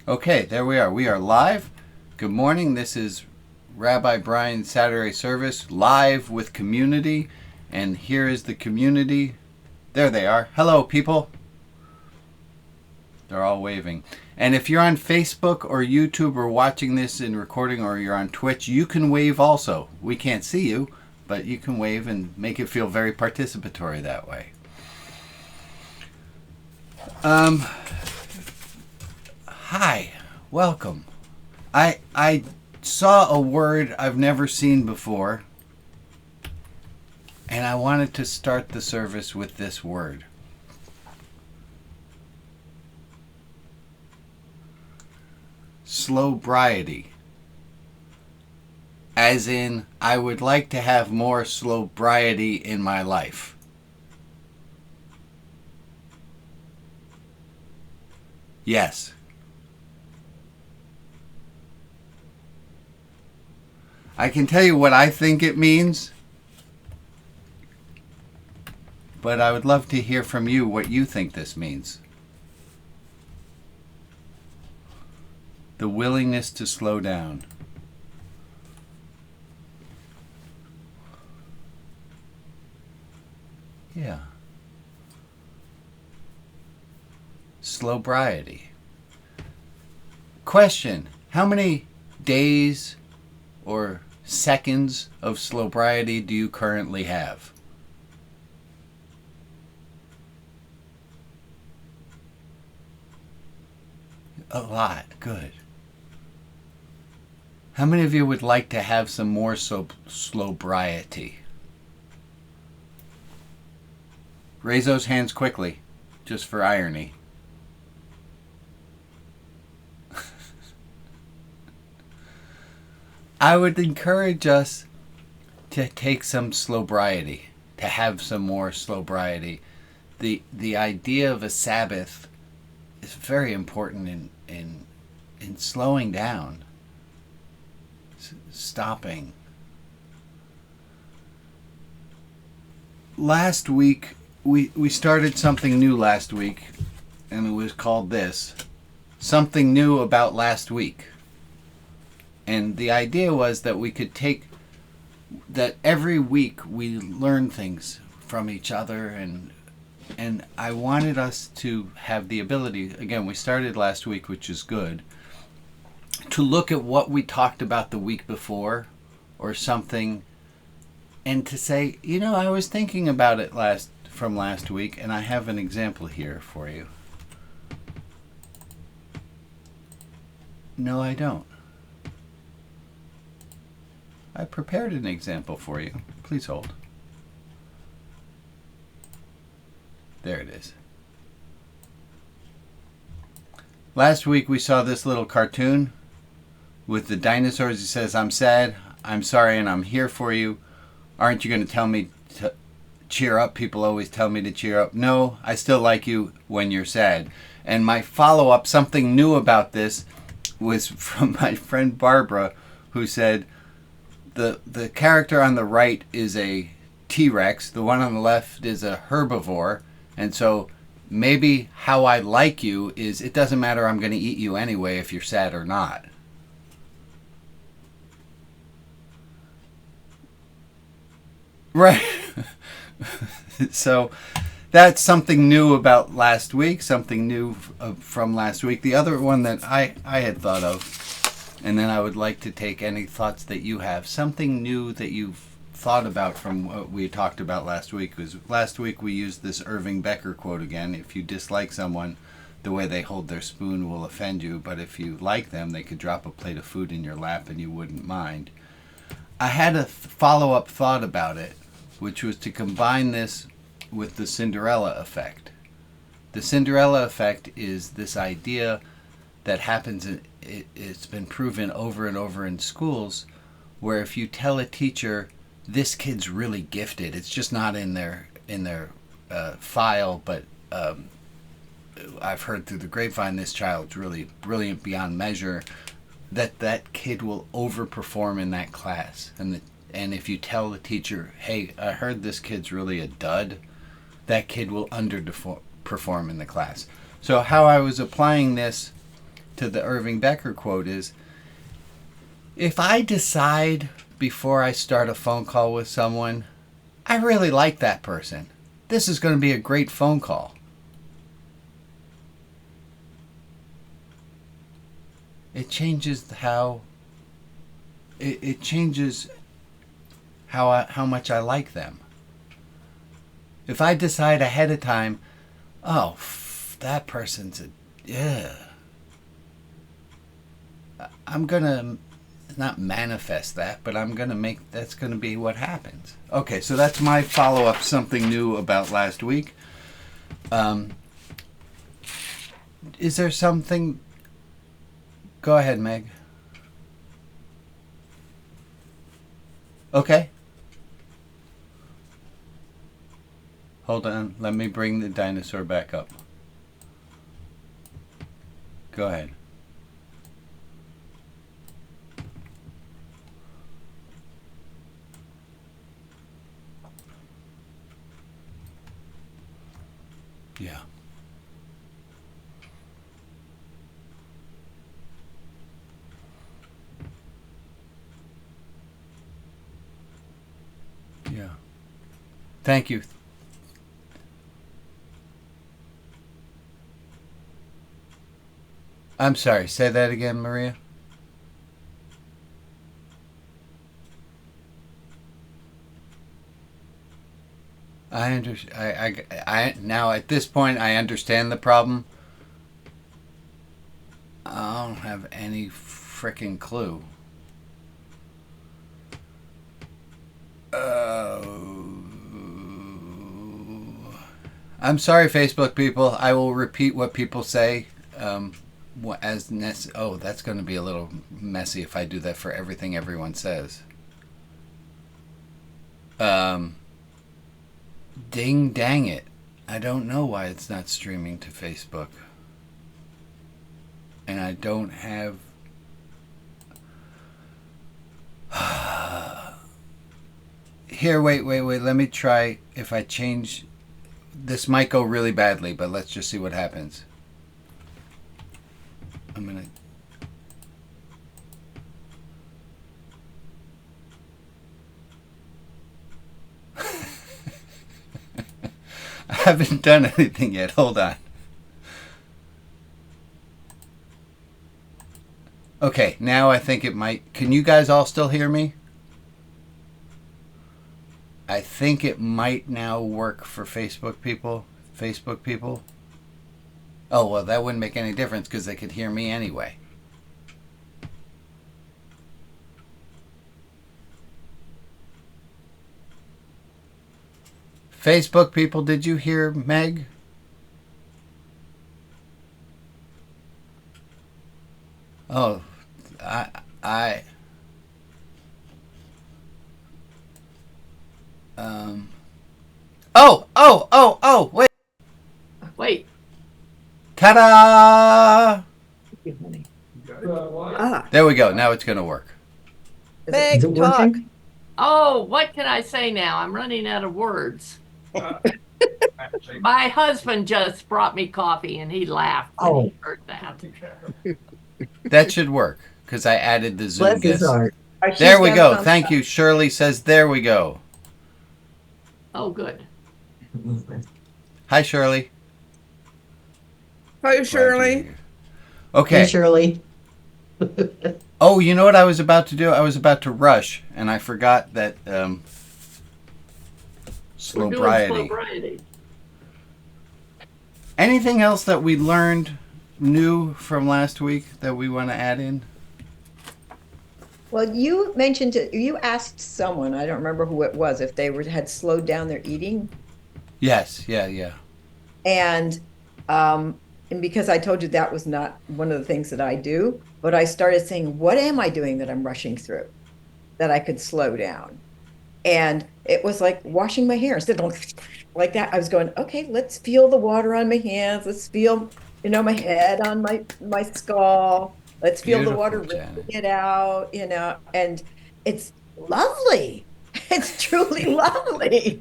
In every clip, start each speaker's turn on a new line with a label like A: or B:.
A: Okay, there we are. We are live. Good morning. This is Rabbi Brian's Saturday service, live with community. And here is the community. There they are. Hello, people. They're all waving. And if you're on Facebook or YouTube or watching this in recording, or you're on Twitch, you can wave also. We can't see you, but you can wave and make it feel very participatory that way. Hi, welcome. I saw a word I've never seen before, and I wanted to start the service with this word. Slowbriety. As in, I would like to have more slowbriety in my life. Yes. I can tell you what I think it means, but I would love to hear from you what you think this means. The willingness to slow down. Yeah. Slowbriety. Question: how many days or seconds of slowbriety do you currently have? A lot. Good. How many of you would like to have some more slowbriety? Raise those hands quickly, just for irony. I would encourage us to take some slowbriety, to have some more slowbriety. The idea of a Sabbath is very important in slowing down, stopping. Last week, we started something new last week, and it was called this: something new about last week. And the idea was that we could take that every week we learn things from each other, and I wanted us to have the ability, again, we started last week, which is good, to look at what we talked about the week before or something, and to say, you know, I was thinking about it from last week, and I have an example here for you. No, I don't. I prepared an example for you. Please hold. There it is. Last week we saw this little cartoon with the dinosaurs. It says, I'm sad, I'm sorry, and I'm here for you. Aren't you going to tell me to cheer up? People always tell me to cheer up. No, I still like you when you're sad. And my follow-up, something new about this, was from my friend Barbara, who said, the character on the right is a T-Rex, the one on the left is a herbivore, and so maybe how I like you is, it doesn't matter, I'm going to eat you anyway if you're sad or not. Right. So that's something new about last week, something new from last week. The other one that I had thought of, and then I would like to take any thoughts that you have. Something new that you've thought about from what we talked about last week was, last week we used this Irving Becker quote again: if you dislike someone, the way they hold their spoon will offend you, but if you like them, they could drop a plate of food in your lap and you wouldn't mind. I had a follow-up thought about it, which was to combine this with the Cinderella effect. The Cinderella effect is this idea that happens, it's been proven over and over in schools, where if you tell a teacher, this kid's really gifted, it's just not in their file, but I've heard through the grapevine this child's really brilliant beyond measure, that kid will overperform in that class. And if you tell the teacher, hey, I heard this kid's really a dud, that kid will underperform in the class. So how I was applying this to the Irving Becker quote is, if I decide before I start a phone call with someone, I really like that person, this is going to be a great phone call. It changes how how much I like them. If I decide ahead of time, oh, that person's I'm gonna not manifest that, but I'm gonna that's gonna be what happens. Okay, so that's my follow-up, something new about last week. Is there something? Go ahead, Meg. Okay. Hold on, let me bring the dinosaur back up. Go ahead. Yeah. Yeah. Thank you. I'm sorry, say that again, Maria. I now at this point I understand the problem. I don't have any frickin' clue. I'm sorry, Facebook people. I will repeat what people say. That's going to be a little messy if I do that for everything everyone says. Ding dang it. I don't know why it's not streaming to Facebook. And I don't have... Here, wait. Let me try. If I change... This might go really badly, but let's just see what happens. I'm going to... I haven't done anything yet. Hold on. Okay, now I think it might... Can you guys all still hear me? I think it might now work for Facebook people. Oh, well, that wouldn't make any difference because they could hear me anyway. Facebook people, did you hear Meg? Oh, wait.
B: Wait.
A: Ta-da!
B: Ah.
A: There we go. Now it's going to work.
C: Meg, talk.
B: Oh, what can I say now? I'm running out of words. My husband just brought me coffee and he laughed when he heard that.
A: That should work because I added the Zoom
C: Bless his
A: guest.
C: heart.
A: There we go. Thank you. Shirley says there we go.
B: Oh, good.
A: Hi, Shirley.
D: Hi, Shirley.
A: Okay.
C: Hey, Shirley.
A: Oh, you know what I was about to do? I was about to rush, and I forgot that Slowbriety. Anything else that we learned new from last week that we want to add in?
E: Well, you mentioned you asked someone, I don't remember who it was, if they had slowed down their eating.
A: Yes, yeah.
E: And because I told you that was not one of the things that I do, but I started saying, what am I doing that I'm rushing through that I could slow down? And it was like washing my hair. Instead of like that, I was going, okay, let's feel the water on my hands. Let's feel, my head on my skull. Let's feel the water ripping it out, and it's lovely. It's truly lovely.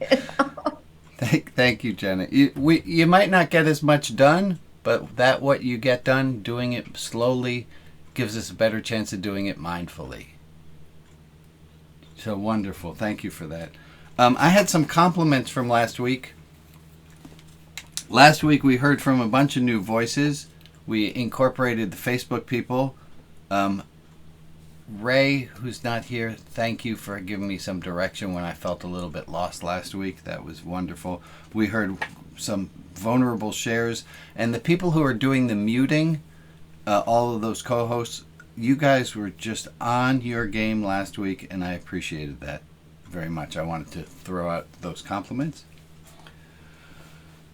A: Thank you, Janet. You might not get as much done, but that what you get done, doing it slowly, gives us a better chance of doing it mindfully. So wonderful. Thank you for that. I had some compliments from last week. Last week we heard from a bunch of new voices. We incorporated the Facebook people. Ray, who's not here, thank you for giving me some direction when I felt a little bit lost last week. That was wonderful. We heard some vulnerable shares. And the people who are doing the muting, all of those co-hosts, you guys were just on your game last week, and I appreciated that very much. I wanted to throw out those compliments.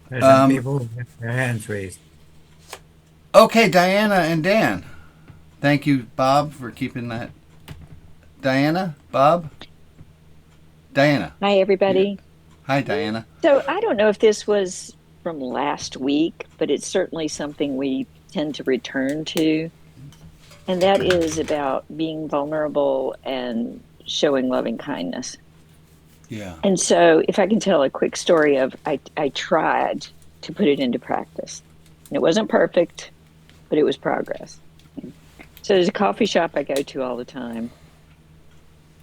D: There's some people with their hands raised.
A: Okay, Diana and Dan. Thank you, Bob, for keeping that. Diana? Bob? Diana.
F: Hi, everybody.
A: Hi, Diana.
F: So I don't know if this was from last week, but it's certainly something we tend to return to. And that is about being vulnerable and showing loving kindness.
A: Yeah.
F: And so if I can tell a quick story of I tried to put it into practice. And it wasn't perfect, but it was progress. So there's a coffee shop I go to all the time.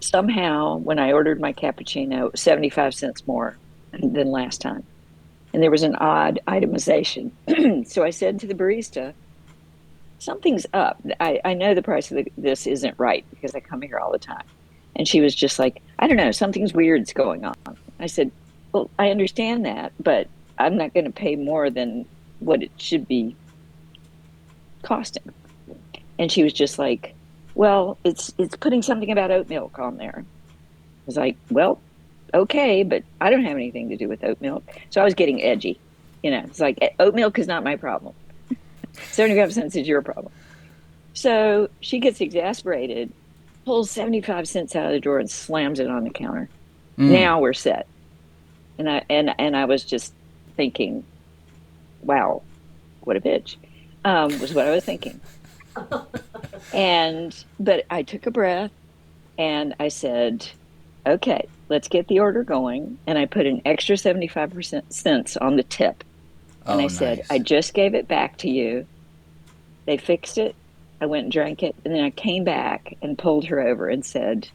F: Somehow, when I ordered my cappuccino, it was 75 cents more than last time. And there was an odd itemization. So I said to the barista, something's up. I know the price of this isn't right because I come here all the time. And she was just like, I don't know, something's weird's going on. I said, well, I understand that, but I'm not going to pay more than what it should be costing. And she was just like, well, it's putting something about oat milk on there. I was like, well, okay, but I don't have anything to do with oat milk. So I was getting edgy. It's like, oat milk is not my problem. 75 cents is your problem. So she gets exasperated, pulls 75 cents out of the drawer and slams it on the counter. Now we're set. And I was just thinking, wow, what a bitch, was what I was thinking. But I took a breath and I said, okay, let's get the order going. And I put an extra 75% cents on the tip. And I said, I just gave it back to you. They fixed it. I went and drank it. And then I came back and pulled her over and said,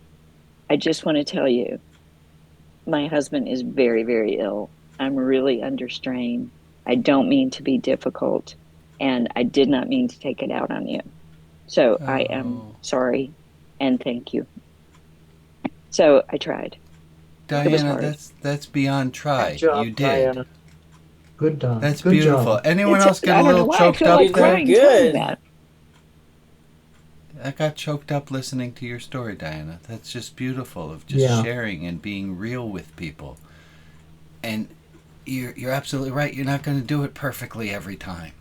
F: I just want to tell you, my husband is very, very ill. I'm really under strain. I don't mean to be difficult. And I did not mean to take it out on you. So I am sorry and thank you. So I tried.
A: Diana, that's beyond try.
C: Good job,
A: You did.
C: Diana. Good job.
A: That's
C: Good
A: beautiful.
C: job.
A: Anyone else get
F: I
A: a
F: don't know
A: little
F: why I
A: choked
F: feel
A: up
F: like
A: there?
F: crying
C: Good.
F: doing that.
A: I got choked up listening to your story, Diana. That's just beautiful, of just sharing and being real with people. And you're absolutely right. You're not going to do it perfectly every time.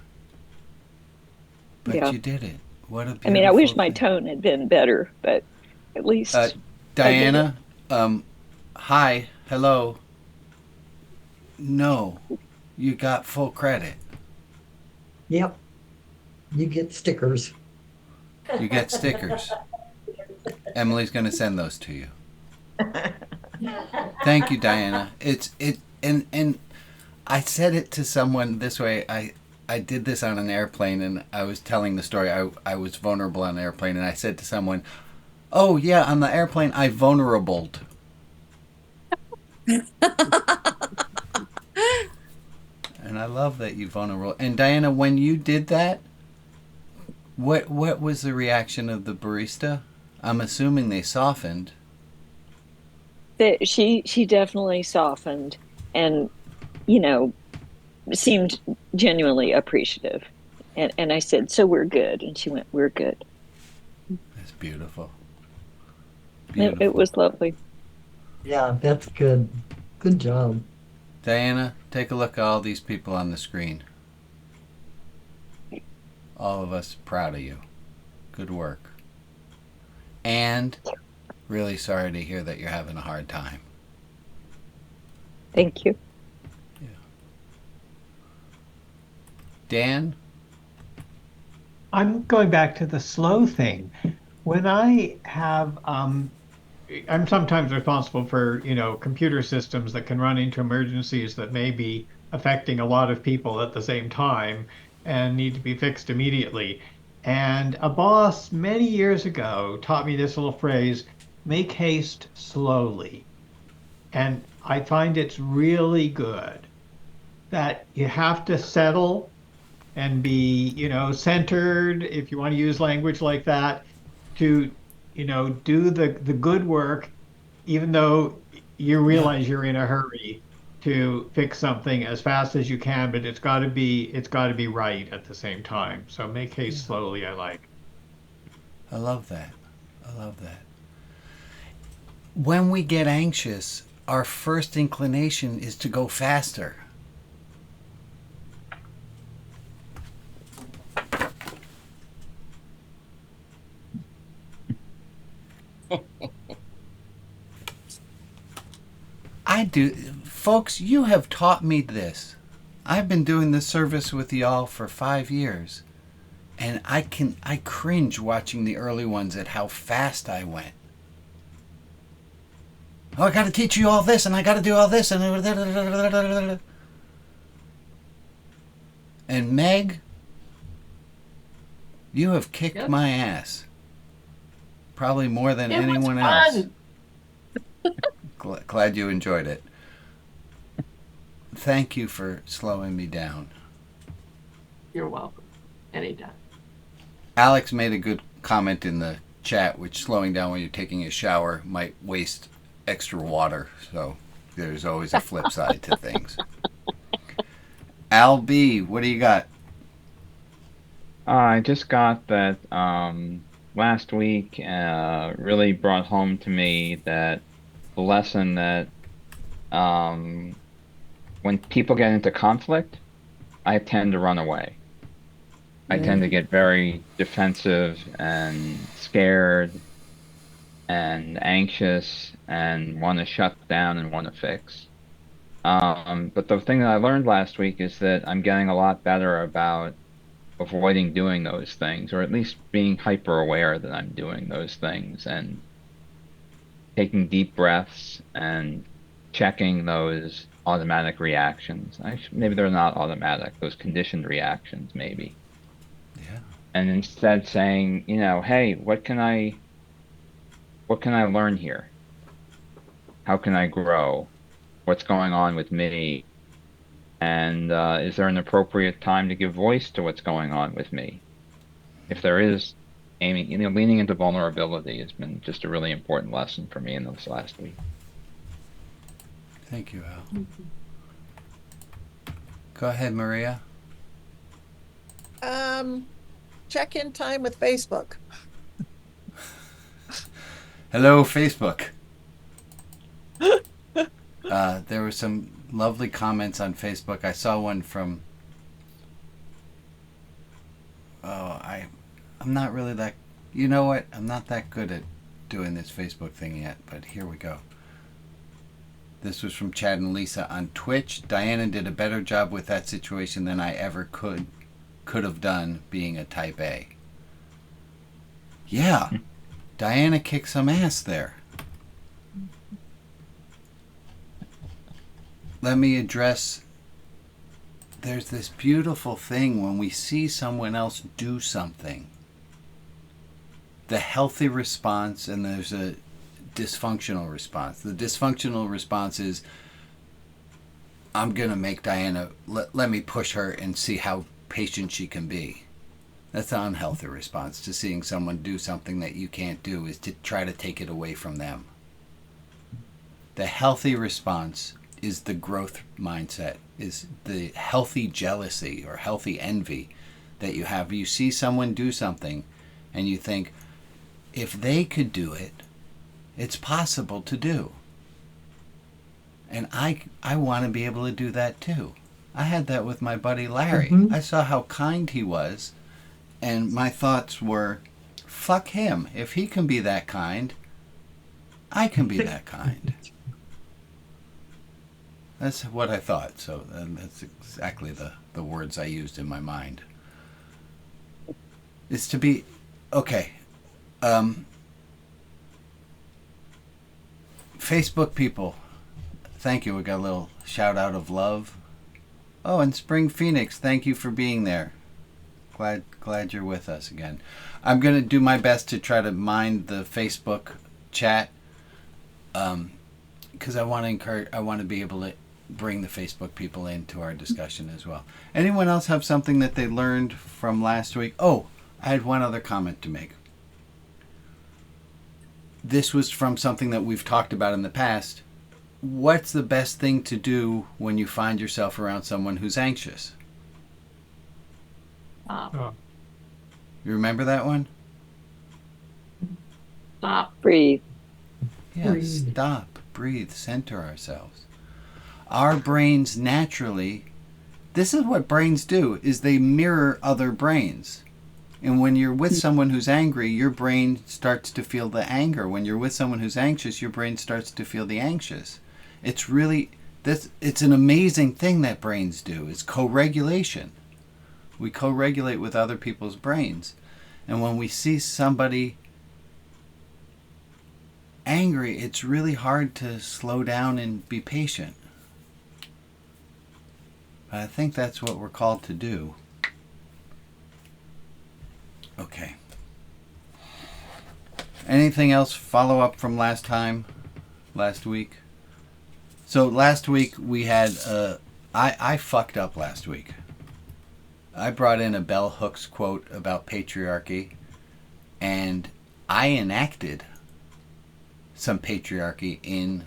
A: But you did it. What a beautiful
F: I wish my
A: thing.
F: tone had been better, but at least
A: Diana, hi, hello. No, you got full credit.
C: Yep. You get stickers.
A: You get stickers. Emily's going to send those to you. Thank you, Diana. And I said it to someone this way. I did this on an airplane, and I was telling the story. I was vulnerable on an airplane, and I said to someone, oh, yeah, on the airplane, I vulnerabled. And I love that you vulnerable. And Diana, when you did that, what was the reaction of the barista? I'm assuming they softened.
F: She definitely softened and, seemed genuinely appreciative. And I said, so we're good. And she went, we're good.
A: That's beautiful.
F: It was lovely.
C: Yeah, that's good. Good job.
A: Diana, take a look at all these people on the screen. All of us proud of you. Good work. And really sorry to hear that you're having a hard time.
F: Thank you.
A: Yeah. Dan?
G: I'm going back to the slow thing. When I have, I'm sometimes responsible for, computer systems that can run into emergencies that may be affecting a lot of people at the same time. and need to be fixed immediately. And a boss many years ago taught me this little phrase, make haste slowly. And I find it's really good that you have to settle and be, centered, if you want to use language like that, to, do the good work, even though you realize you're in a hurry to fix something as fast as you can, but it's got to be right at the same time. So make haste slowly, I like.
A: I love that. I love that. When we get anxious, our first inclination is to go faster. I do. Folks, you have taught me this. I've been doing this service with y'all for 5 years. And I cringe watching the early ones at how fast I went. Oh, I got to teach you all this, and I got to do all this, and Meg, you have kicked my ass. Probably more than anyone else. Glad you enjoyed it. Thank you for slowing me down.
B: You're welcome. Anytime.
A: Alex made a good comment in the chat, which slowing down when you're taking a shower might waste extra water. So there's always a flip side to things. Al B, what do you got?
H: I just got that last week really brought home to me that the lesson that when people get into conflict, I tend to run away. I tend to get very defensive and scared and anxious and want to shut down and want to fix. But the thing that I learned last week is that I'm getting a lot better about avoiding doing those things, or at least being hyper aware that I'm doing those things and taking deep breaths and checking those automatic reactions. Maybe they're not automatic, those conditioned reactions maybe.
A: Yeah.
H: And instead saying, hey, what can I learn here? How can I grow? What's going on with me? And is there an appropriate time to give voice to what's going on with me? If there is, leaning into vulnerability has been just a really important lesson for me in this last week.
A: Thank you, Al. Go ahead, Maria.
I: Check-in time with Facebook.
A: Hello, Facebook. There were some lovely comments on Facebook. I saw one from... I'm not really that... You know what? I'm not that good at doing this Facebook thing yet, but here we go. This was from Chad and Lisa on Twitch. Diana did a better job with that situation than I ever could have done being a type A. Yeah. Diana kicked some ass there. Let me address, there's this beautiful thing when we see someone else do something. The healthy response, and there's a dysfunctional response. The dysfunctional response is, I'm going to make Diana, let me push her and see how patient she can be. That's an unhealthy response to seeing someone do something that you can't do, is to try to take it away from them. The healthy response is the growth mindset, is the healthy jealousy or healthy envy that you have. You see someone do something and you think, if they could do it, it's possible to do. And I want to be able to do that too. I had that with my buddy Larry. Mm-hmm. I saw how kind he was, and my thoughts were, fuck him. If he can be that kind, I can be that kind. That's what I thought. So that's exactly the words I used in my mind. It's to be, okay. Facebook people, thank you. We got a little shout out of love. Oh, and Spring Phoenix, thank you for being there. Glad you're with us again. I'm going to do my best to try to mind the Facebook chat, because I want to be able to bring the Facebook people into our discussion as well. Anyone else have something that they learned from last week? Oh, I had one other comment to make. This was from something that we've talked about in the past. What's the best thing to do when you find yourself around someone who's anxious?
B: Stop.
A: You remember that one?
B: Stop.
F: Breathe.
A: Yeah,
C: Breathe.
A: stop, breathe, center ourselves. Our brains naturally, this is what brains do, is they mirror other brains. And when you're with someone who's angry, your brain starts to feel the anger. When you're with someone who's anxious, your brain starts to feel the anxious. It's an amazing thing that brains do. It's co-regulation. We co-regulate with other people's brains. And when we see somebody angry, it's really hard to slow down and be patient. But I think that's what we're called to do. Okay. Anything else follow up from last week? So last week we had, I fucked up last week. I brought in a bell hooks quote about patriarchy, and I enacted some patriarchy in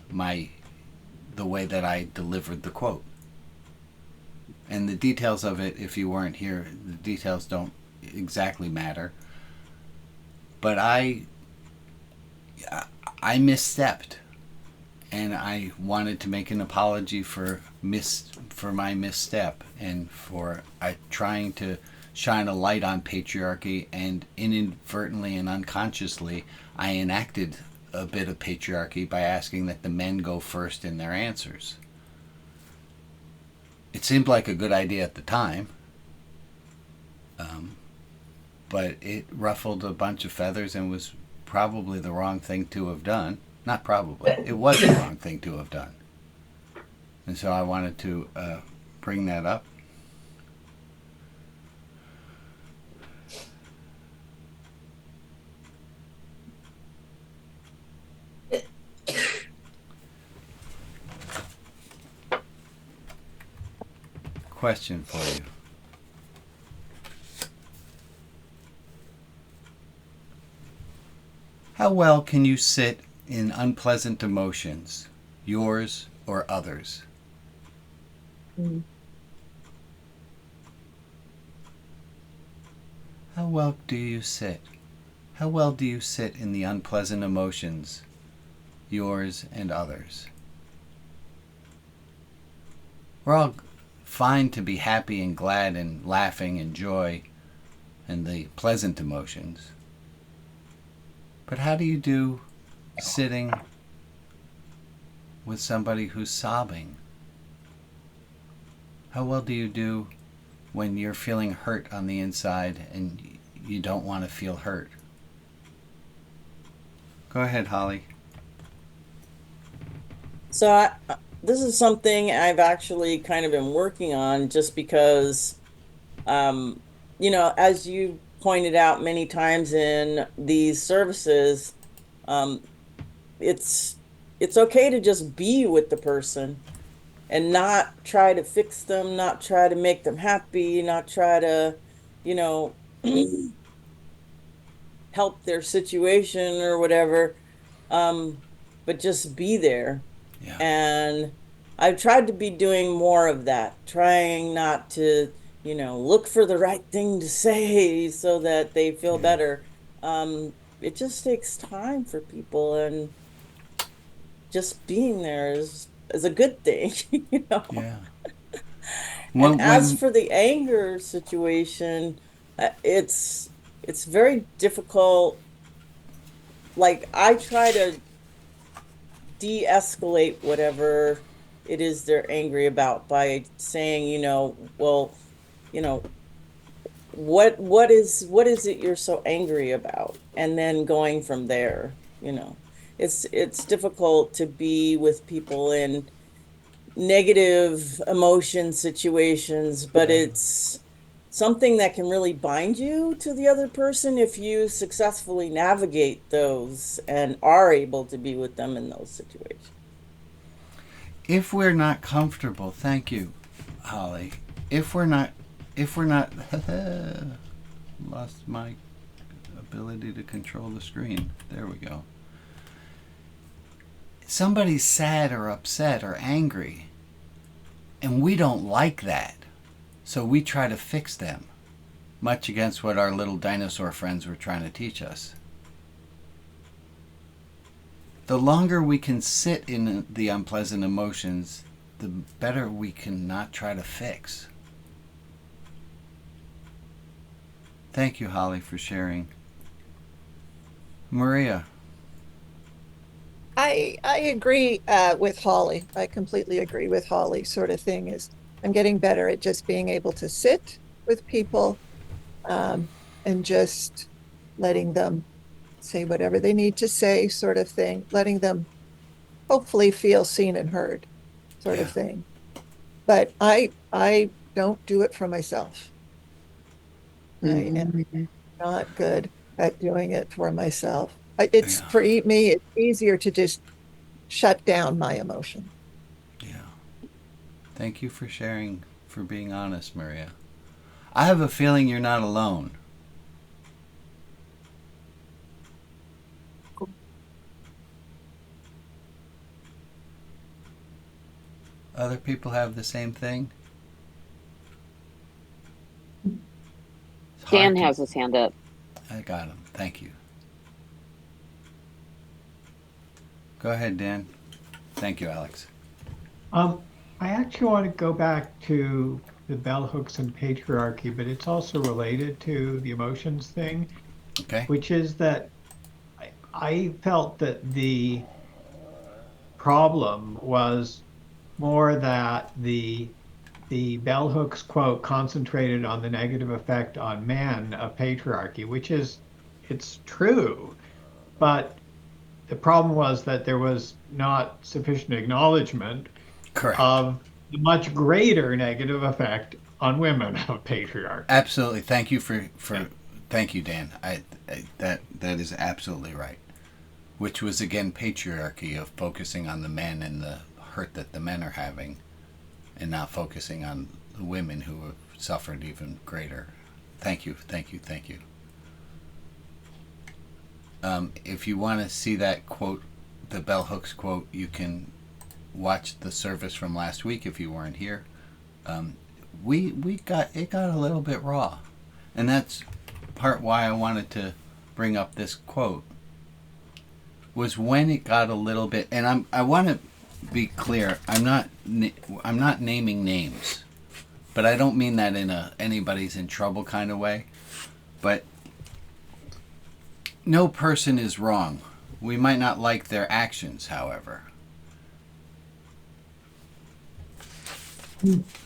A: the way that I delivered the quote. And the details of it, if you weren't here, the details don't exactly matter. But I misstepped, and I wanted to make an apology for my misstep and for trying to shine a light on patriarchy, and inadvertently and unconsciously I enacted a bit of patriarchy by asking that the men go first in their answers. It seemed like a good idea at the time, but it ruffled a bunch of feathers and was probably the wrong thing to have done. Not probably, it was the wrong thing to have done. And so I wanted to bring that up. Question for you. How well can you sit in unpleasant emotions, yours or others? How well do you sit? How well do you sit in the unpleasant emotions, yours and others? We're all fine to be happy and glad and laughing and joy and the pleasant emotions. But how do you do sitting with somebody who's sobbing? How well do you do when you're feeling hurt on the inside and you don't want to feel hurt? Go ahead, Holly.
J: So this is something I've actually kind of been working on, just because, as you pointed out many times in these services, it's okay to just be with the person and not try to fix them, not try to make them happy, not try to, help their situation or whatever, but just be there.
A: Yeah.
J: And I've tried to be doing more of that, trying not to, look for the right thing to say so that they feel better. It just takes time for people, and just being there is a good thing,
A: Yeah.
J: And as for the anger situation, it's very difficult. Like, I try to de-escalate whatever it is they're angry about by saying, what is it you're so angry about? And then going from there. It's difficult to be with people in negative emotion situations, but it's something that can really bind you to the other person if you successfully navigate those and are able to be with them in those situations.
A: If we're not comfortable, thank you, Holly. If we're not lost my ability to control the screen. There we go. Somebody's sad or upset or angry, and we don't like that. So we try to fix them, much against what our little dinosaur friends were trying to teach us. The longer we can sit in the unpleasant emotions, the better we can not try to fix. Thank you, Holly, for sharing. Maria.
I: I agree with Holly. I completely agree with Holly. Sort of thing is, I'm getting better at just being able to sit with people and just letting them say whatever they need to say, sort of thing. Letting them hopefully feel seen and heard, sort of thing. But I don't do it for myself. I am not good at doing it for myself. It's for me, it's easier to just shut down my emotion.
A: Yeah. Thank you for sharing, for being honest, Maria. I have a feeling you're not alone. Other people have the same thing?
K: Dan has his hand up.
A: I got him. Thank you. Go ahead, Dan. Thank you, Alex.
G: I actually want to go back to the bell hooks and patriarchy, but it's also related to the emotions thing.
A: Okay.
G: Which is that I felt that the problem was more that the bell hooks quote concentrated on the negative effect on men of patriarchy, which is, it's true, but the problem was that there was not sufficient acknowledgement of the much greater negative effect on women of patriarchy.
A: Absolutely. Thank you thank you, Dan. That is absolutely right. Which was again patriarchy of focusing on the men and the hurt that the men are having, and not focusing on the women who have suffered even greater. Thank you. If you want to see that quote, the bell hooks quote, you can watch the service from last week if you weren't here. We got a little bit raw, and that's part why I wanted to bring up this quote. Was when it got a little bit, and I want to be clear. I'm not naming names, but I don't mean that in a anybody's in trouble kind of way. But no person is wrong. We might not like their actions, however.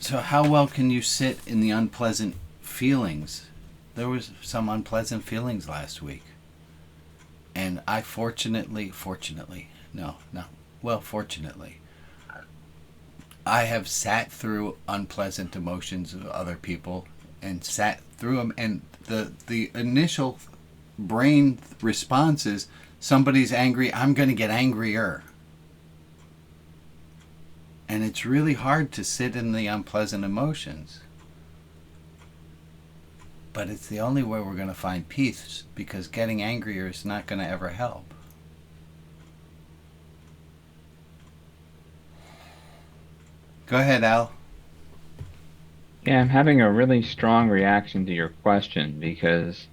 A: So how well can you sit in the unpleasant feelings? There was some unpleasant feelings last week. And I fortunately, I have sat through unpleasant emotions of other people and sat through them, and the initial brain response is, somebody's angry, I'm going to get angrier. And it's really hard to sit in the unpleasant emotions. But it's the only way we're going to find peace, because getting angrier is not going to ever help. Go ahead, Al.
H: Yeah, I'm having a really strong reaction to your question because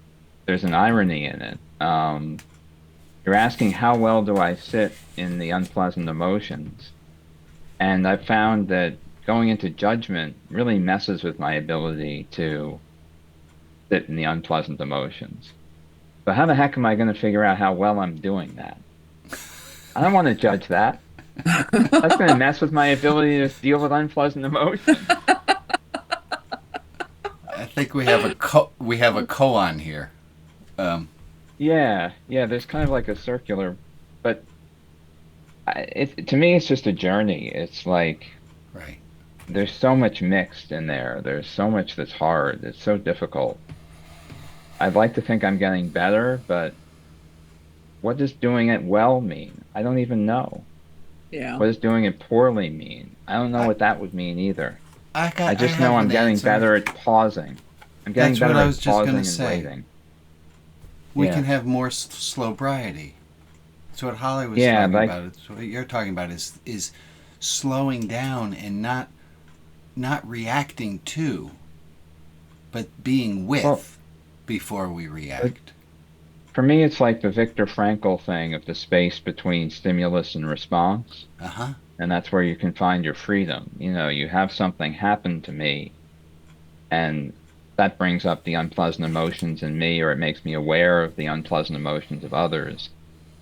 H: there's an irony in it. You're asking how well do I sit in the unpleasant emotions? And I've found that going into judgment really messes with my ability to sit in the unpleasant emotions. So how the heck am I going to figure out how well I'm doing that? I don't want to judge that. That's going to mess with my ability to deal with unpleasant emotions.
A: I think we have a koan here.
H: Yeah, there's kind of like a circular, but to me it's just a journey. It's like,
A: right.
H: there's so much mixed in there. There's so much that's hard. It's so difficult. I'd like to think I'm getting better, but what does doing it well mean? I don't even know.
K: Yeah.
H: What does doing it poorly mean? I don't know what that would mean either. I just know I'm getting better at pausing. I'm getting
A: That's
H: better
A: what I
H: at
A: was just
H: pausing
A: gonna
H: and
A: say.
H: waiting.
A: We
H: Yeah.
A: can have more slowbriety. That's what Holly was
H: Yeah,
A: talking
H: like-
A: about. It's what you're talking about is slowing down and not reacting to, but being with
H: Well-
A: before we react.
H: For me, it's like the Viktor Frankl thing of the space between stimulus and response.
A: Uh-huh.
H: And that's where you can find your freedom. You know, you have something happen to me, and that brings up the unpleasant emotions in me, or it makes me aware of the unpleasant emotions of others.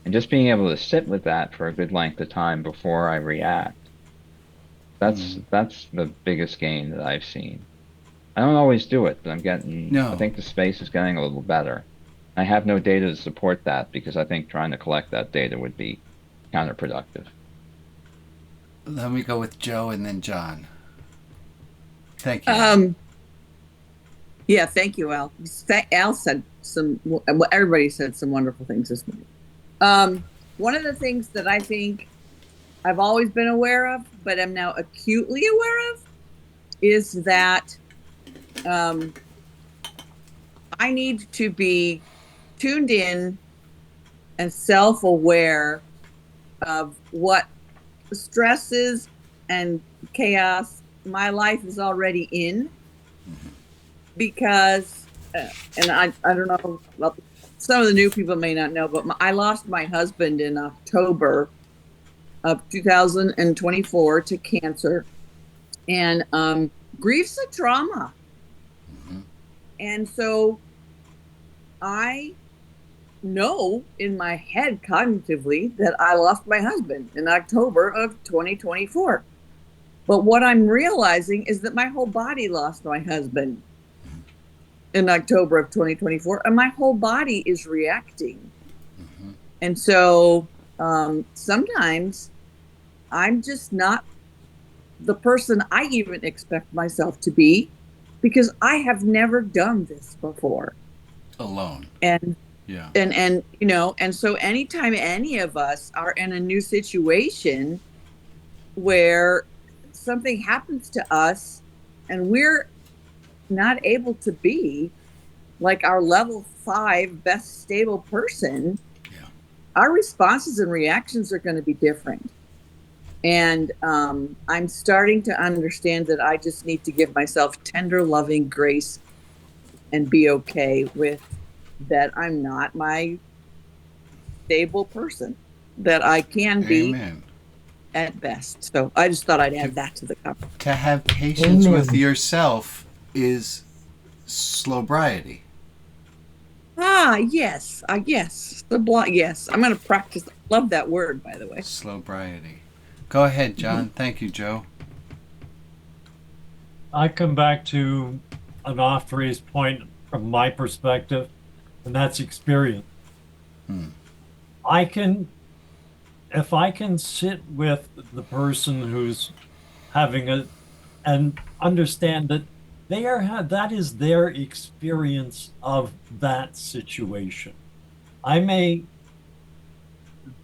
H: And just being able to sit with that for a good length of time before I react, that's the biggest gain that I've seen. I don't always do it, but I think the space is getting a little better. I have no data to support that because I think trying to collect that data would be counterproductive.
A: Let me go with Joe and then John. Thank you.
K: Yeah, thank you, Al. Al said everybody said some wonderful things this morning. One of the things that I think I've always been aware of, but am now acutely aware of, is that I need to be tuned in and self-aware of what stresses and chaos my life is already in, because and I don't know, well, some of the new people may not know, but I lost my husband in October of 2024 to cancer, and grief's a trauma. And so I know in my head cognitively that I lost my husband in October of 2024. But what I'm realizing is that my whole body lost my husband in October of 2024, and my whole body is reacting. And so sometimes I'm just not the person I even expect myself to be, because I have never done this before.
A: Alone.
K: And
A: yeah.
K: And you know, and so anytime any of us are in a new situation where something happens to us and we're not able to be like our level 5 best stable person, our responses and reactions are going to be different. And I'm starting to understand that I just need to give myself tender, loving grace and be okay with that I'm not my stable person, that I can be
A: Amen.
K: at best. So I just thought I'd add that to the conversation.
A: To have patience
C: Amen.
A: with yourself is slowbriety.
K: Yes. Yes. Yes. I'm going to practice. Love that word, by the way.
A: Slowbriety. Go ahead, John. Thank you, Joe.
L: I come back to an oft-raised point from my perspective, and that's experience. If I can sit with the person who's having and understand that that is their experience of that situation.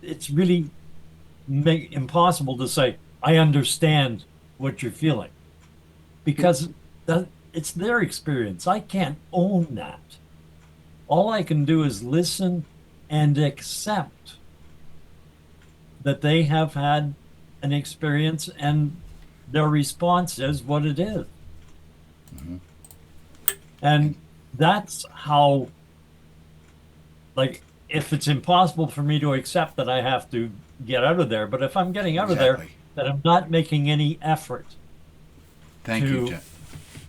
L: It's really impossible to say, I understand what you're feeling, because it's their experience. I can't own that. All I can do is listen and accept that they have had an experience and their response is what it is. And that's how, like, if it's impossible for me to accept that I have to get out of there, but if I'm getting out of there, that I'm not making any effort to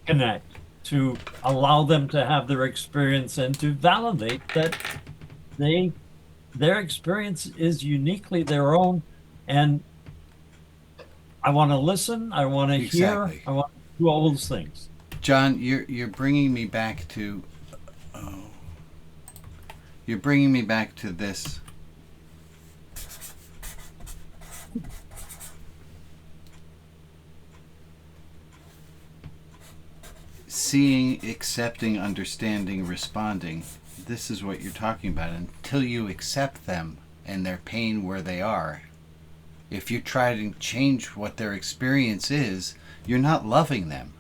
L: connect, to allow them to have their experience and to validate that their experience is uniquely their own. And I want to listen, I want to hear, I want to do all those things.
A: John, you're bringing me back to this. seeing, accepting, understanding, responding. This is what you're talking about. Until you accept them and their pain where they are, if you try to change what their experience is, you're not loving them.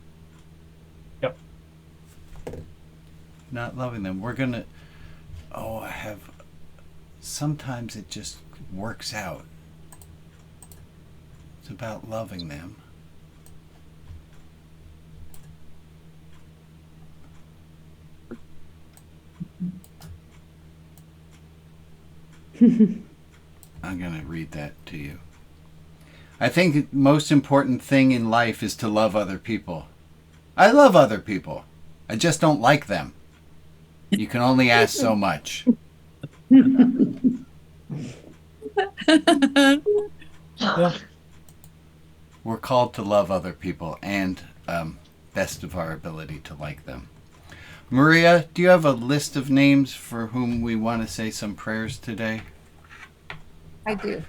L: Yep.
A: Not loving them. We're going to... Sometimes it just works out. It's about loving them. I'm going to read that to you. I think the most important thing in life is to love other people. I love other people. I just don't like them. You can only ask so much. We're called to love other people and best of our ability to like them. Maria, do you have a list of names for whom we want to say some prayers today?
I: I do.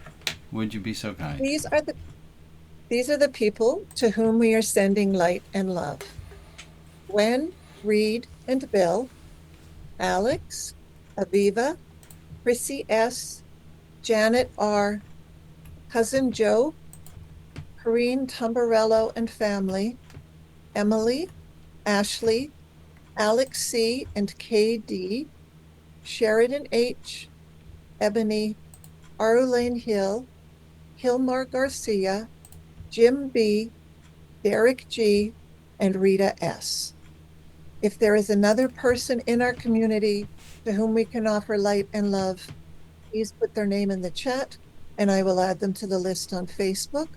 A: Would you be so kind?
I: These are the people to whom we are sending light and love. Gwen, Reed, and Bill, Alex, Aviva, Chrissy S., Janet R., Cousin Joe, Corrine Tumbarello and family, Emily, Ashley, Alex C. and KD, Sheridan H., Ebony, Arlene Hill, Hilmar Garcia, Jim B., Derek G., and Rita S. If there is another person in our community to whom we can offer light and love, please put their name in the chat and I will add them to the list on Facebook.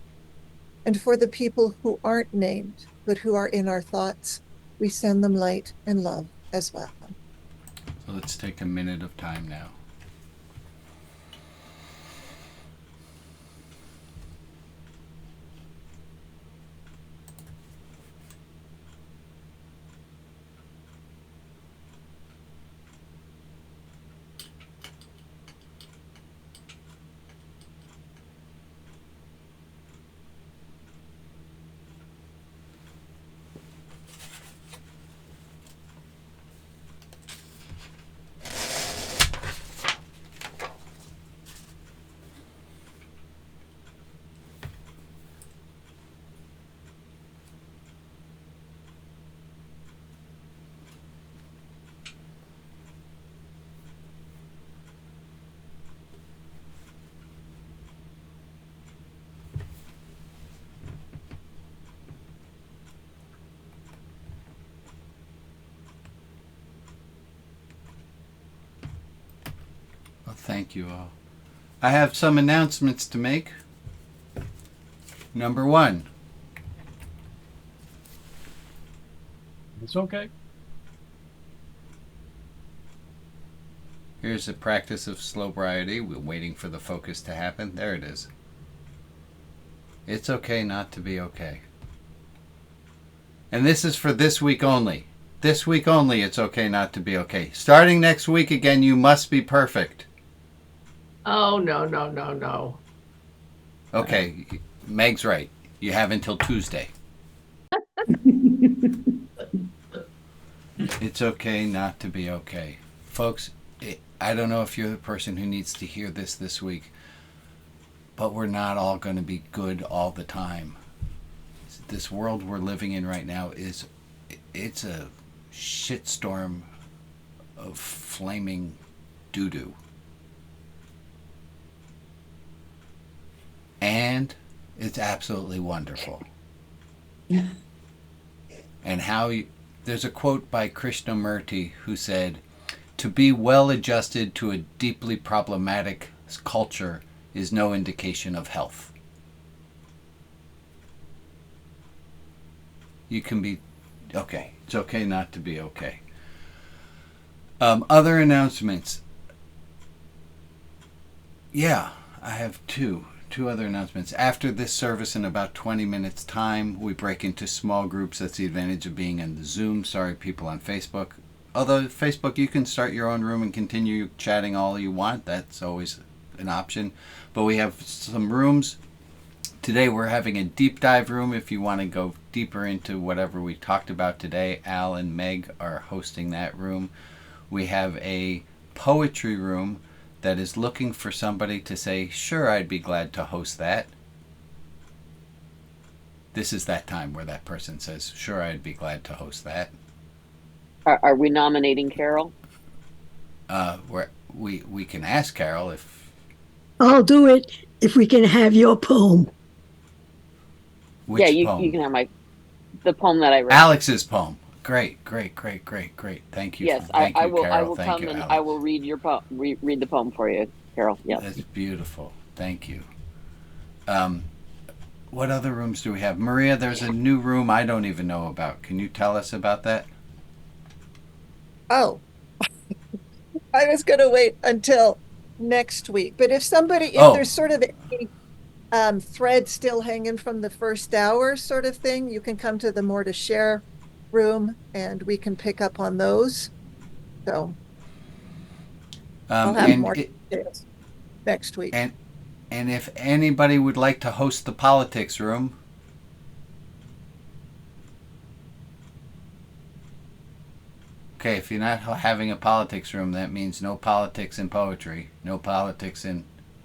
I: And for the people who aren't named, but who are in our thoughts, we send them light and love as well.
A: So let's take a minute of time now. Thank you all. I have some announcements to make. Number one.
L: It's okay.
A: Here's a practice of Slowbriety. We're waiting for the focus to happen. There it is. It's okay not to be okay. And this is for this week only. This week only, it's okay not to be okay. Starting next week again, you must be perfect.
B: Oh, no, no, no, no.
A: Okay, Meg's right. You have until Tuesday. It's okay not to be okay. Folks, I don't know if you're the person who needs to hear this week, but we're not all going to be good all the time. This world we're living in right now it's a shitstorm of flaming doo-doo. And it's absolutely wonderful. And there's a quote by Krishnamurti who said, "To be well adjusted to a deeply problematic culture is no indication of health." You can be okay. It's okay not to be okay. Other announcements. Yeah, I have two other announcements. After this service, in about 20 minutes time, we break into small groups. That's the advantage of being in the Zoom. Sorry, people on Facebook. Although Facebook, you can start your own room and continue chatting all you want. That's always an option. But we have some rooms Today we're having a deep dive room. If you want to go deeper into whatever we talked about today, Al and Meg are hosting that room. We have a poetry room that is looking for somebody to say, sure, I'd be glad to host that. This is that time where that person says, sure, I'd be glad to host that.
M: Are we nominating Carol?
A: We can ask Carol if...
N: I'll do it if we can have your poem.
A: Which
M: you
A: poem?
M: You can have the poem that I wrote.
A: Alex's poem. Great. Thank you.
M: Yes,
A: Thank
M: I
A: you,
M: will.
A: Carol.
M: I will
A: Thank
M: come
A: you,
M: and
A: Alex.
M: I will read your read the poem for you, Carol. Yes.
A: That's beautiful. Thank you. What other rooms do we have? Maria, there's a new room I don't even know about. Can you tell us about that?
I: Oh, I was going to wait until next week. But if there's sort of a thread still hanging from the first hour sort of thing, you can come to the More to Share room and we can pick up on those. So I'll have more details next week.
A: And if anybody would like to host the politics room, okay, if you're not having a politics room, that means no politics in poetry, no politics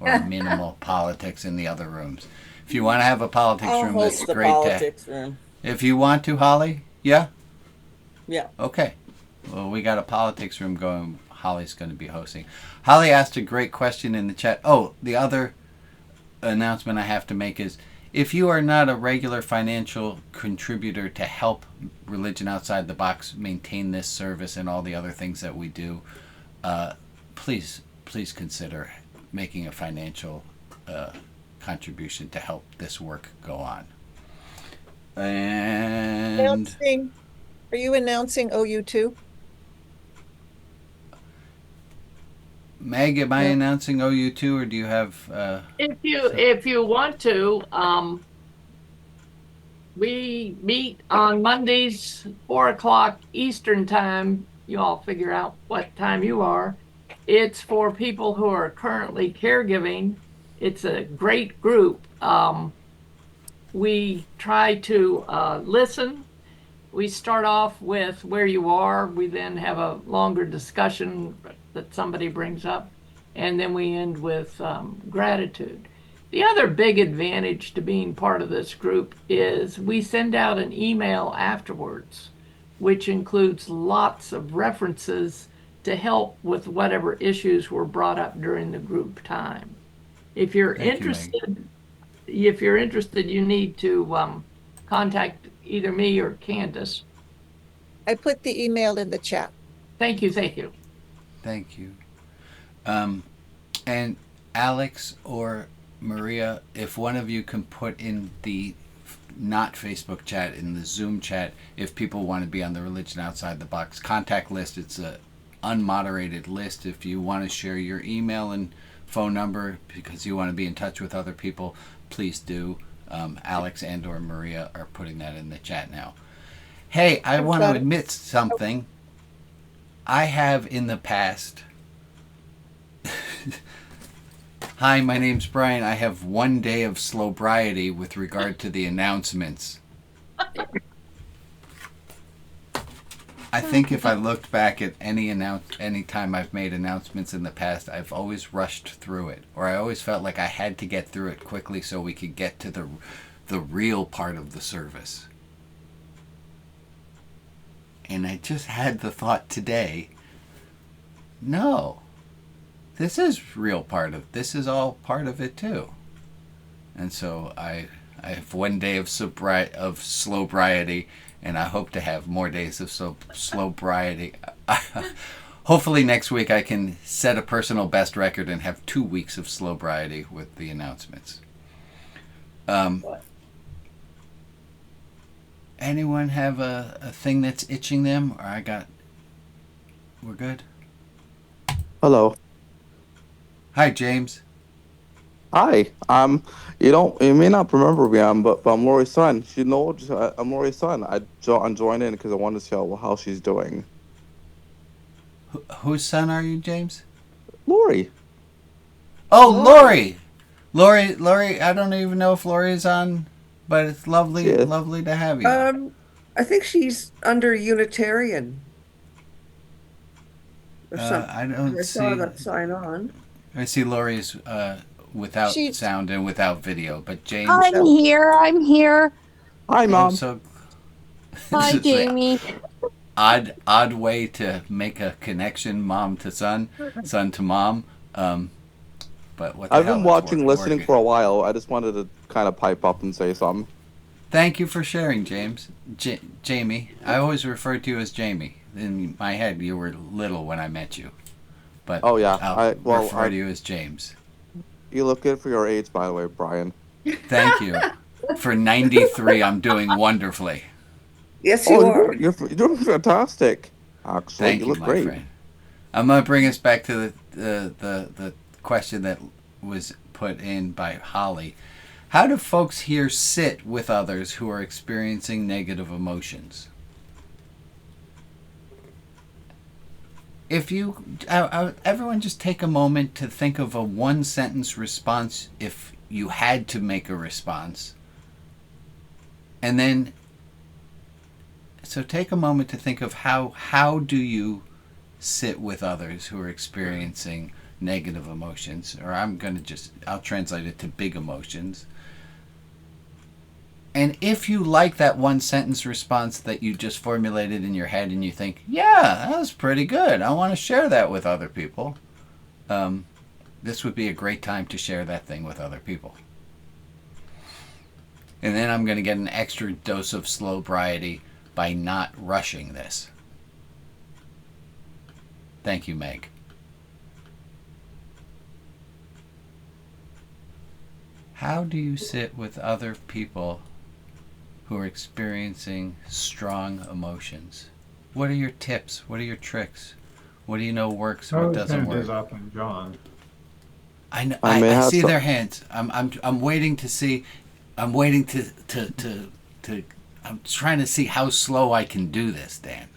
A: or minimal politics in the other rooms. If you want to have a politics room, that's great.
J: Politics room.
A: If you want to, Holly, yeah?
J: Yeah.
A: Okay. Well, we got a politics room going. Holly's going to be hosting. Holly asked a great question in the chat. Oh, the other announcement I have to make is, if you are not a regular financial contributor to help Religion Outside the Box maintain this service and all the other things that we do, please consider making a financial contribution to help this work go on. And
I: Are you announcing OU2?
A: Meg, am I announcing OU2, or do you have...
B: If you want to, we meet on Mondays, 4 o'clock Eastern time. You all figure out what time you are. It's for people who are currently caregiving. It's a great group. We try to listen. We start off with where you are. We then have a longer discussion that somebody brings up, and then we end with gratitude. The other big advantage to being part of this group is we send out an email afterwards, which includes lots of references to help with whatever issues were brought up during the group time. If you're interested, you need to contact either me or Candace.
I: I put the email in the chat.
B: Thank you.
A: Thank you. And Alex or Maria, if one of you can put in the not Facebook chat, in the Zoom chat, if people want to be on the Religion Outside the Box contact list, it's a unmoderated list. If you want to share your email and phone number because you want to be in touch with other people, please do. Alex and or Maria are putting that in the chat now. Hey, I want to admit something. I have in the past... Hi, my name's Brian. I have 1 day of slowbriety with regard to the announcements. I think if I looked back at any time I've made announcements in the past, I've always rushed through it, or I always felt like I had to get through it quickly so we could get to the real part of the service. And I just had the thought today, no, this is this is all part of it too. And so I have 1 day of slowbriety, and I hope to have more days of slowbriety. Hopefully next week I can set a personal best record and have 2 weeks of slowbriety with the announcements. Anyone have a thing that's itching them? Or we're good?
O: Hello.
A: Hi, James.
O: Hi. You may not remember me, but I'm Lori's son. I'm Lori's son. I'm joining because I wanted to see how she's doing.
A: Whose son are you, James?
O: Lori.
A: Oh, Lori. Lori, I don't even know if Lori is on, but it's lovely,
O: Yeah.
A: lovely to have you.
P: I think she's under Unitarian or something.
A: I don't
P: I saw
A: see.
P: that sign on.
A: I see Lori's without
I: She's-
A: sound and without video, but James.
N: I'm here. I'm here.
O: Hi, Mom.
A: So,
N: Hi,
A: this is a
N: Jamie.
A: odd way to make a connection, mom to son, son to mom. But what the
O: I've
A: hell,
O: been
A: it's
O: watching, listening
A: working.
O: for a while. I just wanted to kind of pipe up and say something.
A: Thank you for sharing, James. Jamie. I always referred to you as Jamie. In my head, you were little when I met you. But
O: Oh, yeah.
A: I'll refer to you as James.
O: You look good for your age, by the way, Brian.
A: Thank you. For 93, I'm doing wonderfully.
P: Yes, you are.
O: You're doing fantastic. Actually,
A: Thank
O: you
A: you,
O: look
A: my
O: great.
A: friend. I'm going to bring us back to the question that was put in by Holly. How do folks here sit with others who are experiencing negative emotions? If you, everyone just take a moment to think of a one-sentence response if you had to make a response. And then, so take a moment to think of how do you sit with others who are experiencing negative emotions, or I'll translate it to big emotions. And if you like that one sentence response that you just formulated in your head and you think, yeah, that was pretty good, I want to share that with other people, this would be a great time to share that thing with other people. And then I'm going to get an extra dose of slowbriety by not rushing this. Thank you, Meg. How do you sit with other people who are experiencing strong emotions? What are your tips? What are your tricks? What do you know works? What doesn't work?
G: Is up and John.
A: I know.
O: I may
A: I
O: have
A: see
O: some-
A: their hands. I'm waiting to see. I'm waiting to. I'm trying to see how slow I can do this, Dan.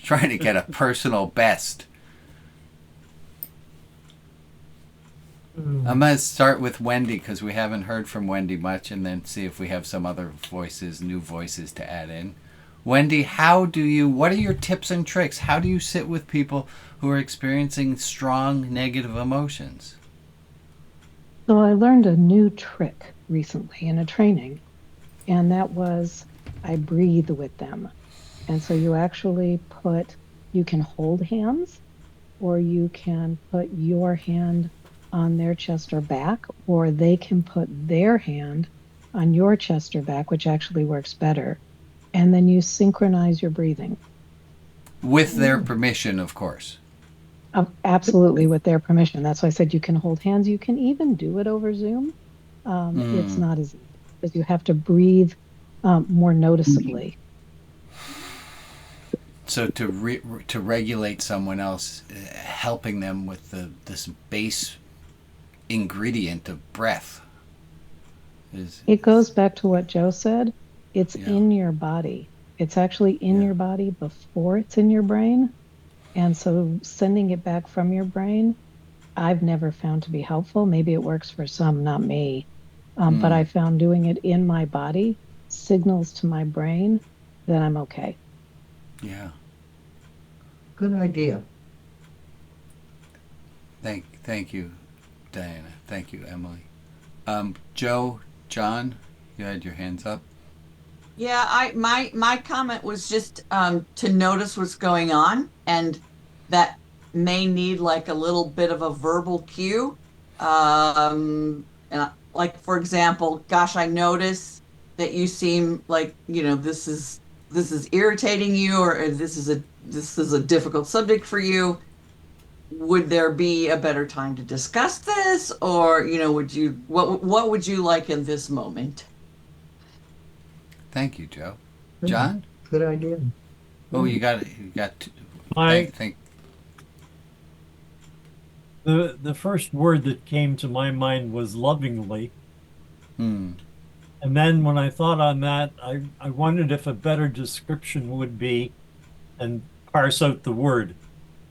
A: Trying to get a personal best. I'm going to start with Wendy because we haven't heard from Wendy much, and then see if we have some other voices, new voices to add in. Wendy, what are your tips and tricks? How do you sit with people who are experiencing strong negative emotions?
Q: So I learned a new trick recently in a training, and that was I breathe with them. And so you can hold hands, or you can put your hand on their chest or back, or they can put their hand on your chest or back, which actually works better. And then you synchronize your breathing.
A: With their permission, of course.
Q: Absolutely, with their permission. That's why I said you can hold hands. You can even do it over Zoom. It's not as easy because you have to breathe more noticeably.
A: So to regulate someone else, helping them with this base ingredient of breath.
Q: It goes back to what Joe said. It's in your body. It's actually in your body before it's in your brain. And so sending it back from your brain, I've never found to be helpful. Maybe it works for some, not me. But I found doing it in my body signals to my brain that I'm okay.
A: Yeah.
C: Good idea.
A: Thank you, Diana. Thank you, Emily. Joe, John, you had your hands up.
K: Yeah, my comment was just to notice what's going on, and that may need like a little bit of a verbal cue. And like for example, gosh, I notice that you seem like this is irritating you, or this is a difficult subject for you. Would there be a better time to discuss this, or what would you like in this moment?
A: Thank you, Joe. John?
C: Good idea.
A: Oh, you got
L: The first word that came to my mind was lovingly. And then when I thought on that, I wondered if a better description would be, and parse out the word,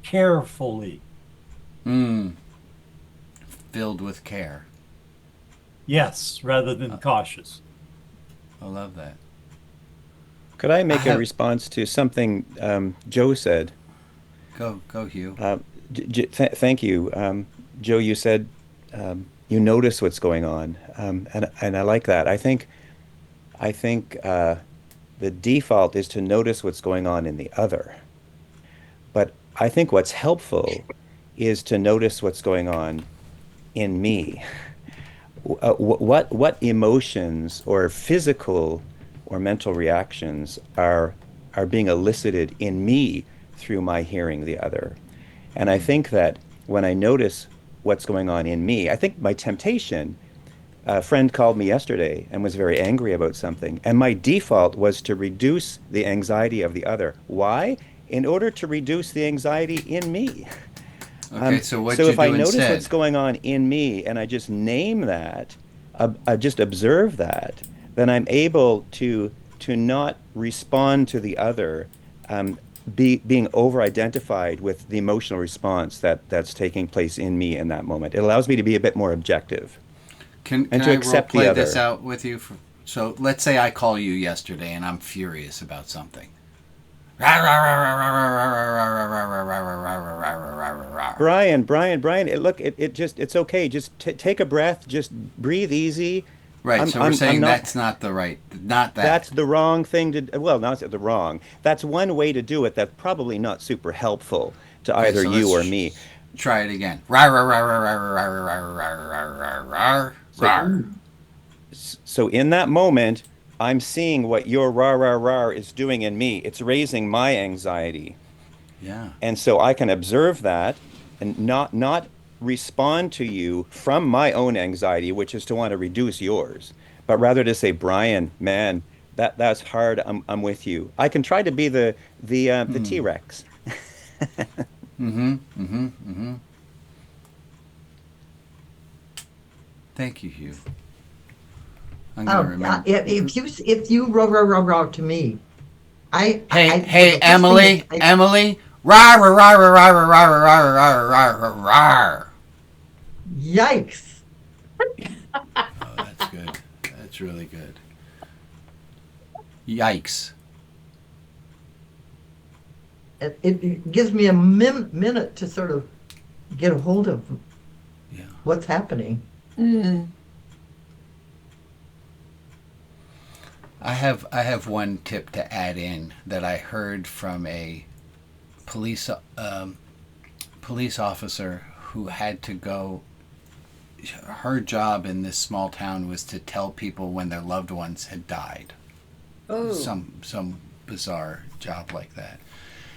L: carefully.
A: filled with care.
L: Yes, rather than cautious.
A: I love that.
R: Could I make a response to something Joe said?
A: Go, Hugh.
R: Thank you, Joe. You said you notice what's going on, and I like that. I think the default is to notice what's going on in the other, but I think what's helpful is to notice what's going on in me. What emotions or physical or mental reactions are being elicited in me through my hearing the other. And I think that when I notice what's going on in me, I think my temptation, a friend called me yesterday and was very angry about something, and my default was to reduce the anxiety of the other. Why? In order to reduce the anxiety in me.
A: Okay, so
R: if I notice what's going on in me and I just name that, I just observe that, then I'm able to not respond to the other, being over-identified with the emotional response that's taking place in me in that moment. It allows me to be a bit more objective.
A: Can
R: to
A: I
R: accept
A: role
R: the
A: play
R: other.
A: this out with you? So let's say I call you yesterday and I'm furious about something.
R: Brian, it's okay. Just take a breath. Just breathe easy.
A: Right. So we're saying that's not that.
R: That's the wrong thing to. Well, not the wrong. That's one way to do it. That's probably not super helpful to either you or me.
A: Try it again.
R: So in that moment, I'm seeing what your rah is doing in me. It's raising my anxiety.
A: Yeah.
R: And so I can observe that and not respond to you from my own anxiety, which is to want to reduce yours, but rather to say, Brian, man, that's hard. I'm with you. I can try to be the T-Rex.
A: Thank you, Hugh. I'm gonna remember.
C: If you row to me,
A: Hey, Emily, rar rar rar rar rar rar rar rar rar.
C: Yikes!
A: Oh, that's good. That's really good. Yikes!
C: It gives me a minute to sort of get a hold of what's happening.
A: I have one tip to add in that I heard from a police officer who had to go. Her job in this small town was to tell people when their loved ones had died.
J: Oh.
A: Some bizarre job like that.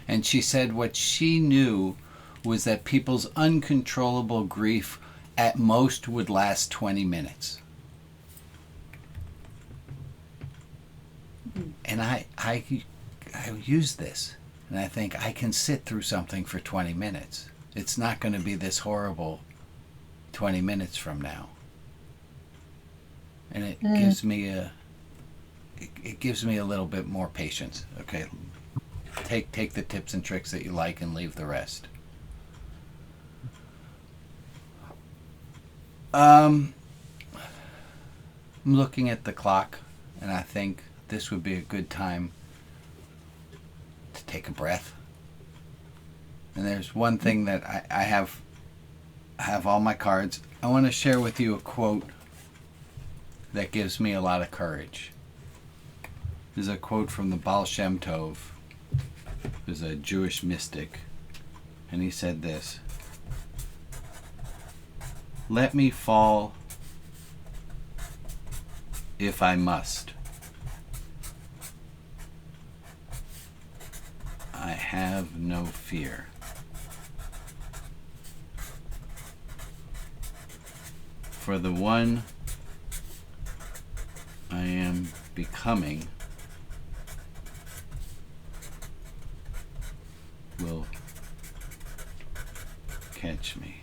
A: And she said what she knew was that people's uncontrollable grief at most would last 20 minutes. And I use this, and I think I can sit through something for 20 minutes. It's not going to be this horrible 20 minutes from now. And it gives me a little bit more patience. Okay, take the tips and tricks that you like and leave the rest. I'm looking at the clock, and I think this would be a good time to take a breath. And there's one thing that I have all my cards. I want to share with you a quote that gives me a lot of courage. This is a quote from the Baal Shem Tov, who's a Jewish mystic, and he said this: "Let me fall if I must. I have no fear. For the one I am becoming will catch me."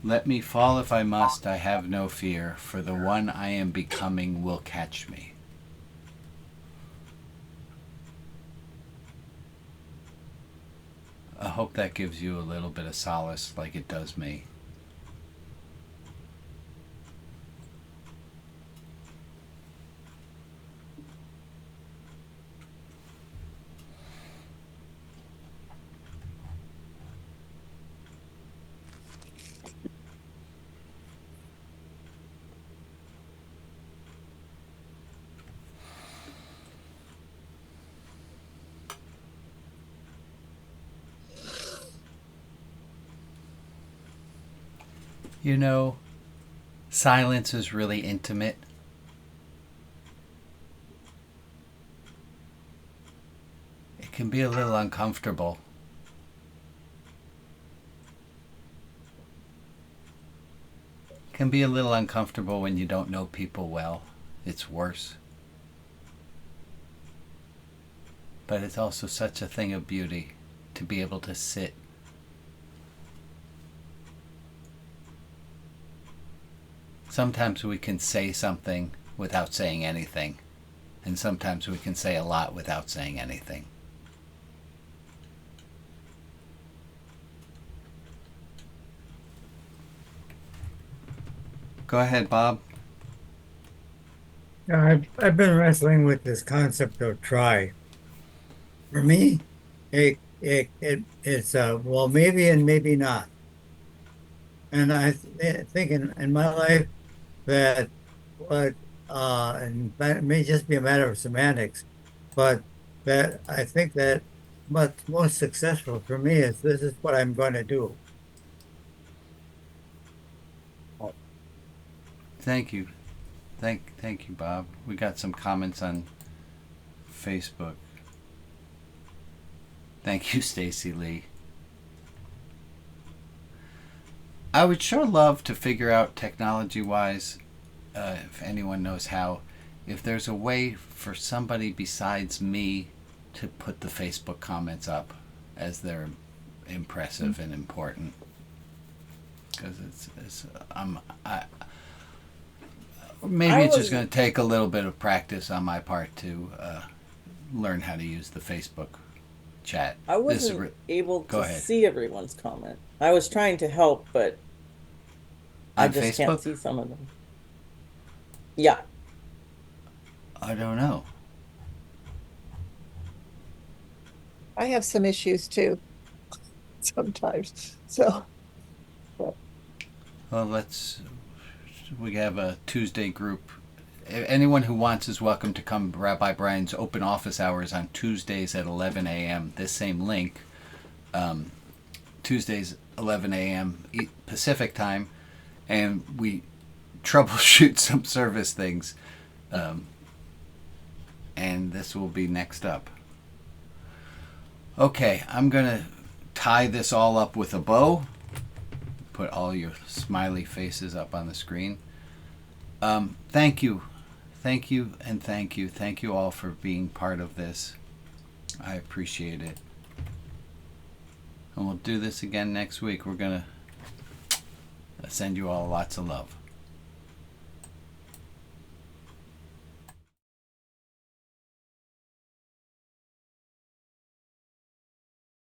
A: Let me fall if I must, I have no fear, for the one I am becoming will catch me. I hope that gives you a little bit of solace like it does me. You know, silence is really intimate. It can be a little uncomfortable. It can be a little uncomfortable when you don't know people well. It's worse. But it's also such a thing of beauty to be able to sit. Sometimes we can say something without saying anything, and sometimes we can say a lot without saying anything. Go ahead, Bob.
D: I've been wrestling with this concept of try. For me, it's well, maybe and maybe not. And I think in my life that and that may just be a matter of semantics, but that I think that what's most successful for me is this is what I'm going to do.
A: Thank you. Thank you, Bob. We got some comments on Facebook. Thank you, Stacy Lee. I would sure love to figure out technology-wise, if anyone knows how, if there's a way for somebody besides me to put the Facebook comments up as they're impressive and important. Because maybe it's just going to take a little bit of practice on my part to learn how to use the Facebook chat.
J: I wasn't able to see everyone's comment. I was trying to help, but I just can't see some of them. Yeah.
A: I don't know.
I: I have some issues too, sometimes. So.
A: Well, we have a Tuesday group. Anyone who wants is welcome to come to Rabbi Brian's open office hours on Tuesdays at 11 a.m. This same link, Tuesdays 11 a.m. Pacific time, and we troubleshoot some service things. And this will be next up. Okay, I'm going to tie this all up with a bow. Put all your smiley faces up on the screen. Thank you. Thank you and thank you. Thank you all for being part of this. I appreciate it. And we'll do this again next week. We're going to send you all lots of love.